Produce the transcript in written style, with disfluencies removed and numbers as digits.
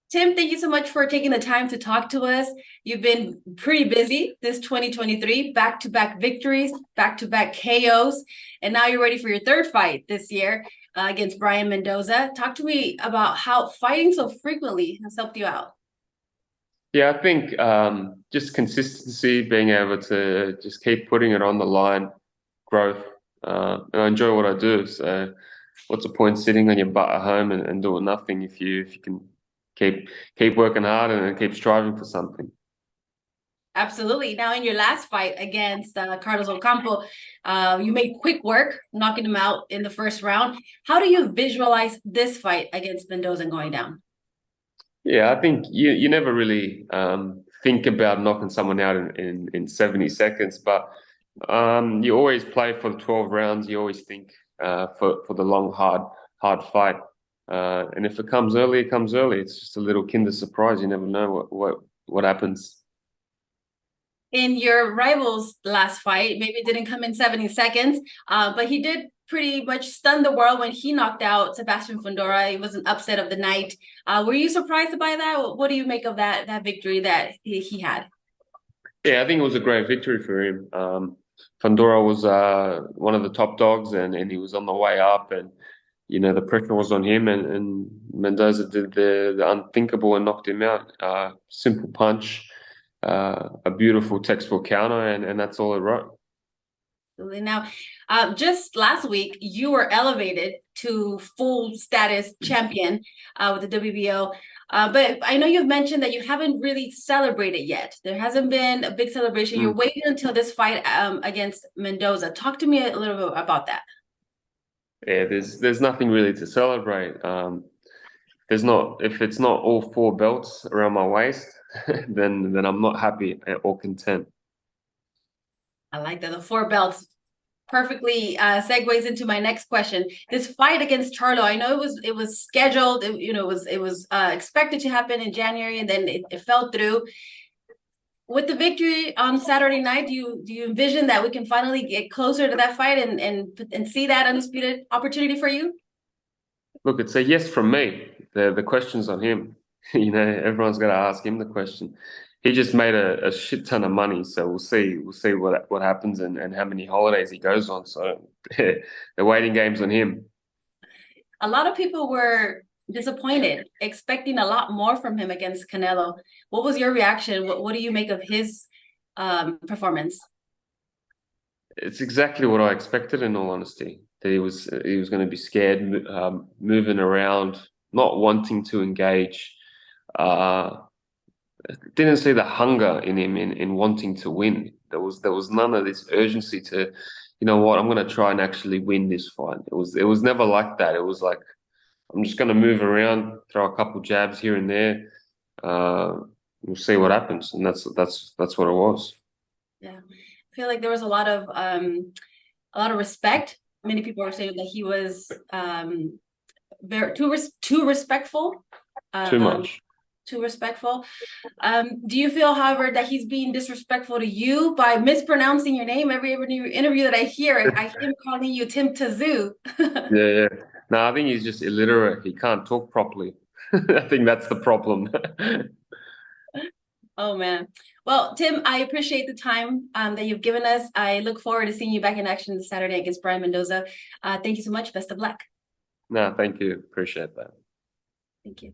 Tim, thank you so much for taking the time to talk to us. You've been pretty busy this 2023, back-to-back victories, back-to-back KOs, and now you're ready for your third fight this year against Brian Mendoza. Talk to me about how fighting so frequently has helped you out. Yeah, I think just consistency, being able to just keep putting it on the line, growth, and I enjoy what I do. So, what's the point sitting on your butt at home and doing nothing if you can keep keep working hard and keep striving for something. Absolutely. Now, in your last fight against Carlos Ocampo, you made quick work, knocking him out in the first round. How do you visualize this fight against Mendoza going down? Yeah, I think you never really think about knocking someone out in 70 seconds, but you always play for the 12 rounds. You always think for the long, hard fight. And if it comes early, it comes early. It's just a little Kinder surprise. You never know what happens. In your rival's last fight, maybe it didn't come in 70 seconds, but he did pretty much stun the world when he knocked out Sebastian Fundora. It was an upset of the night. Were you surprised by that? What do you make of that victory that he had? Yeah, I think it was a great victory for him. Fundora was one of the top dogs, and he was on the way up, and the pressure was on him, and Mendoza did the unthinkable and knocked him out. Simple punch, a beautiful textbook counter, and that's all it wrote. Now, just last week, you were elevated to full status champion with the WBO. But I know you've mentioned that you haven't really celebrated yet. There hasn't been a big celebration. You're Mm. waiting until this fight against Mendoza. Talk to me a little bit about that. Yeah, there's nothing really to celebrate. There's not if it's not all four belts around my waist, then I'm not happy or content. I like that. The four belts perfectly segues into my next question. This fight against Charlo, I know it was scheduled. It was expected to happen in January, and then it fell through. With the victory on Saturday night, do you envision that we can finally get closer to that fight and see that undisputed opportunity for you? Look, it's a yes from me. The question's on him. Everyone's got to ask him the question. He just made a shit ton of money, so we'll see. We'll see what happens and how many holidays he goes on. So the waiting game's on him. A lot of people were disappointed, expecting a lot more from him against Canelo. What was your reaction? What do you make of his performance? It's exactly what I expected, in all honesty. That he was going to be scared, moving around, not wanting to engage. Uh, didn't see the hunger in him in wanting to win. There was none of this urgency to, you know what, I'm going to try and actually win this fight. It was never like that. It was like I'm just going to move around, throw a couple jabs here and there. Uh, we'll see what happens, and that's what it was. Yeah, I feel like there was a lot of respect. Many people are saying that he was very too respectful. Too Um, much. too respectful. Do you feel, however, that he's being disrespectful to you by mispronouncing your name every interview that I hear? I hear him calling you Tim Tszyu. Yeah, yeah. No, I think he's just illiterate. He can't talk properly. I think that's the problem. Oh man. Well, Tim, I appreciate the time that you've given us. I look forward to seeing you back in action this Saturday against Brian Mendoza. Thank you so much. Best of luck. No, thank you. Appreciate that. Thank you.